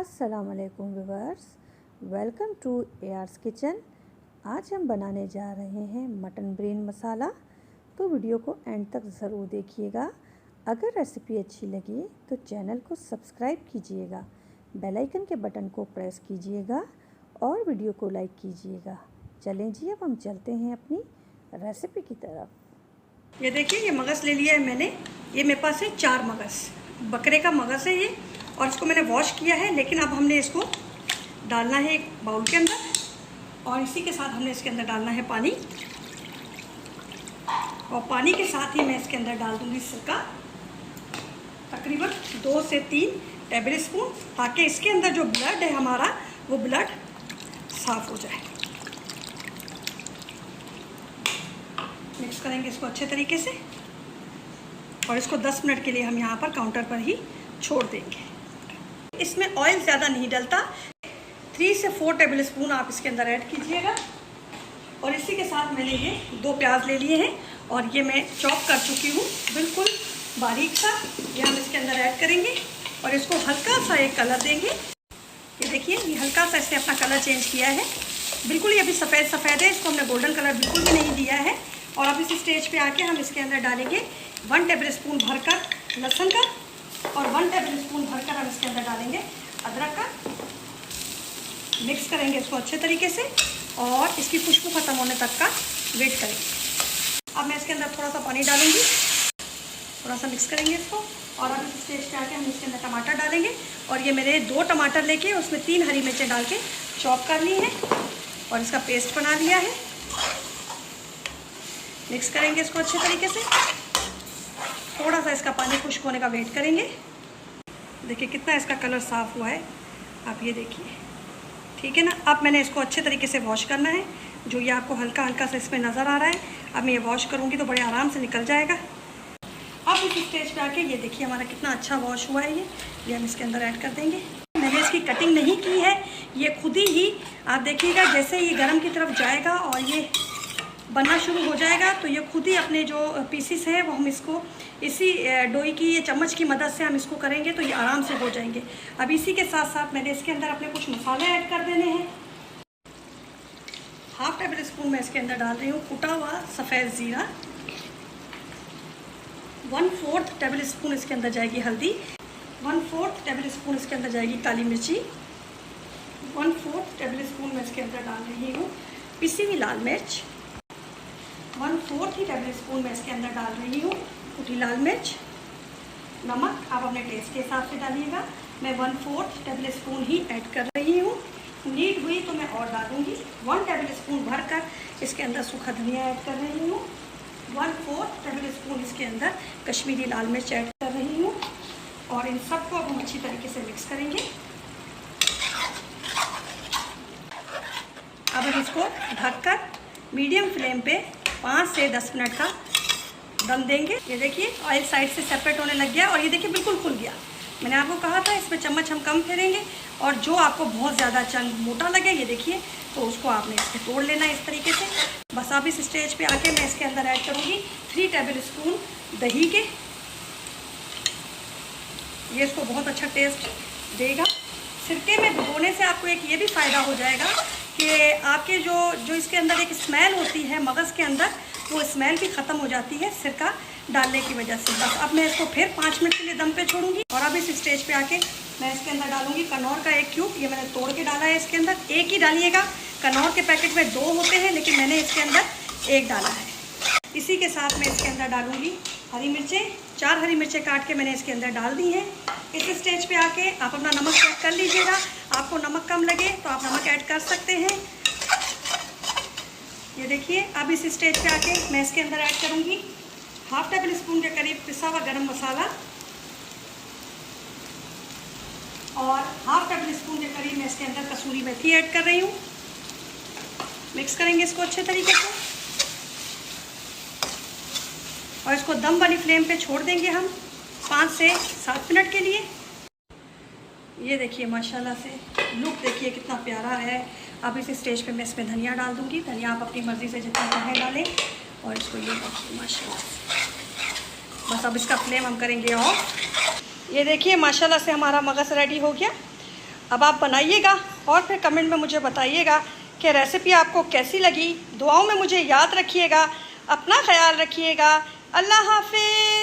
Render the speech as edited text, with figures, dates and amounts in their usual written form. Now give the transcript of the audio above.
अस्सलाम वालेकुम viewers, welcome to AR's kitchen. आज हम बनाने जा रहे हैं मटन ब्रेन मसाला, तो वीडियो को एंड तक ज़रूर देखिएगा। अगर रेसिपी अच्छी लगी तो चैनल को सब्सक्राइब कीजिएगा, बेल आइकन के बटन को प्रेस कीजिएगा और वीडियो को लाइक कीजिएगा। चलें जी, अब हम चलते हैं अपनी रेसिपी की तरफ। ये देखिए, ये मगज़ ले लिया है मैंने। ये मेरे पास है 4 मगज़, बकरे का मगज़ है ये, और इसको मैंने वॉश किया है। लेकिन अब हमने इसको डालना है एक बाउल के अंदर, और इसी के साथ हमने इसके अंदर डालना है पानी, और पानी के साथ ही मैं इसके अंदर डाल दूँगी सिरका, तकरीबन 2 से 3 टेबल स्पून, ताकि इसके अंदर जो ब्लड है हमारा वो ब्लड साफ़ हो जाए। मिक्स करेंगे इसको अच्छे तरीके से, और इसको 10 मिनट के लिए हम यहाँ पर काउंटर पर ही छोड़ देंगे। इसमें ऑयल ज़्यादा नहीं डलता, 3 से 4 टेबल स्पून आप इसके अंदर ऐड कीजिएगा। और इसी के साथ मैंने ये 2 प्याज ले लिए हैं, और ये मैं चॉप कर चुकी हूँ बिल्कुल बारीक सा। ये हम इसके अंदर ऐड करेंगे और इसको हल्का सा एक कलर देंगे। ये देखिए, ये हल्का सा इसने अपना कलर चेंज किया है, बिल्कुल ये अभी सफ़ेद सफ़ेद है, इसको हमने गोल्डन कलर बिल्कुल भी नहीं दिया है। और अब इस स्टेज पे आके हम इसके अंदर डालेंगे 1 टेबल स्पून भरकर लहसुन का, और 1 टेबल स्पून भरकर हम इसके अंदर डालेंगे अदरक का। मिक्स करेंगे इसको अच्छे तरीके से, और इसकी खुशबू ख़त्म होने तक का वेट करेंगे। अब मैं इसके अंदर थोड़ा सा पानी डालूंगी, थोड़ा सा मिक्स करेंगे इसको। और अब इस स्टेज पे आके हम इसके अंदर टमाटर डालेंगे, और ये मैंने 2 टमाटर लेके उसमें 3 हरी मिर्चें डाल के चॉप कर ली है, और इसका पेस्ट बना लिया है। मिक्स करेंगे इसको अच्छे तरीके से, थोड़ा सा इसका पानी खुश्क होने का वेट करेंगे। देखिए कितना इसका कलर साफ़ हुआ है, आप ये देखिए, ठीक है ना। अब मैंने इसको अच्छे तरीके से वॉश करना है, जो ये आपको हल्का हल्का सा इसमें नज़र आ रहा है। अब मैं ये वॉश करूँगी तो बड़े आराम से निकल जाएगा। अब इस स्टेज पे आके ये देखिए हमारा कितना अच्छा वॉश हुआ है। ये हम इसके अंदर ऐड कर देंगे। मैंने इसकी कटिंग नहीं की है, ये खुद ही आप देखिएगा, जैसे ये गर्म की तरफ जाएगा और ये बनना शुरू हो जाएगा, तो ये खुद ही अपने जो पीसीस हैं वो हम इसको इसी डोई की ये चम्मच की मदद से हम इसको करेंगे तो ये आराम से हो जाएंगे। अब इसी के साथ साथ मैंने इसके अंदर अपने कुछ मसाले ऐड कर देने हैं। 1/2 टेबल स्पून मैं इसके अंदर डाल रही हूँ कुटा हुआ सफ़ेद ज़ीरा, 1/4 टेबल स्पून इसके अंदर जाएगी हल्दी, 1/4 टेबल स्पून इसके अंदर जाएगी काली मिर्ची, 1/4 टेबल स्पून मैं इसके अंदर डाल रही हूँ पिसी हुई लाल मिर्च, 1/4 ही टेबल स्पून मैं इसके अंदर डाल रही हूँ कुटी लाल मिर्च। नमक आप अपने टेस्ट के हिसाब से डालिएगा, मैं 1/4 टेबल स्पून ही ऐड कर रही हूँ। नीड हुई तो मैं और डालूँगी। 1 टेबल स्पून भरकर इसके अंदर सूखा धनिया ऐड कर रही हूँ, 1/4 टेबल स्पून इसके अंदर कश्मीरी लाल मिर्च ऐड कर रही हूँ, और इन सबको अब हम अच्छी तरीके से मिक्स करेंगे। अब हम इसको ढककर मीडियम फ्लेम पे 5 से 10 मिनट का दम देंगे। ये देखिए ऑयल साइड से सेपरेट होने लग गया, और ये देखिए बिल्कुल खुल गया। मैंने आपको कहा था इसमें चम्मच हम कम फेरेंगे, और जो आपको बहुत ज़्यादा चंद मोटा लगे ये देखिए, तो उसको आपने इससे तोड़ लेना इस तरीके से। बस अब इस स्टेज पे आके मैं इसके अंदर ऐड करूँगी 3 टेबल स्पून दही के। ये इसको बहुत अच्छा टेस्ट देगा। सिरके में भिगोने से आपको एक ये भी फ़ायदा हो जाएगा कि आपके जो इसके अंदर एक स्मेल होती है मगज़ के अंदर, वो स्मेल भी ख़त्म हो जाती है सिरका डालने की वजह से। बस अब मैं इसको फिर 5 मिनट के लिए दम पे छोड़ूंगी, और अब इस स्टेज पे आके मैं इसके अंदर डालूंगी कनौर का 1 क्यूब। ये मैंने तोड़ के डाला है इसके अंदर, 1 ही डालिएगा। कनौर के पैकेट में 2 होते हैं, लेकिन मैंने इसके अंदर 1 डाला है। इसी के साथ मैं इसके अंदर डालूंगी हरी मिर्चें, 4 हरी मिर्चें काट के मैंने इसके अंदर डाल दी हैं। इस स्टेज पे आके आप अपना नमक चेक कर लीजिएगा, आपको नमक कम लगे तो आप नमक ऐड कर सकते हैं। ये देखिए, अब इस स्टेज पे आके मैं इसके अंदर ऐड करूँगी 1/2 टेबल स्पून के करीब पिसा हुआ गरम मसाला, और 1/2 टेबल स्पून के करीब मैं इसके अंदर कसूरी मेथी ऐड कर रही हूँ। मिक्स करेंगे इसको अच्छे तरीके से, और इसको दम वाली फ्लेम पे छोड़ देंगे हम 5 से 7 मिनट के लिए। ये देखिए माशाल्लाह से लुक देखिए कितना प्यारा है। अब इस स्टेज पे मैं इसमें धनिया डाल दूँगी। धनिया आप अपनी मर्ज़ी से जितना चाहें डालें, और इसको ये देखिए माशाल्लाह से। बस अब इसका फ्लेम हम करेंगे ऑफ। ये देखिए माशाल्लाह से हमारा मगज़ रेडी हो गया। अब आप बनाइएगा और फिर कमेंट में मुझे बताइएगा कि रेसिपी आपको कैसी लगी। दुआओं में मुझे याद रखिएगा, अपना ख्याल रखिएगा। अल्लाह हाफिज़।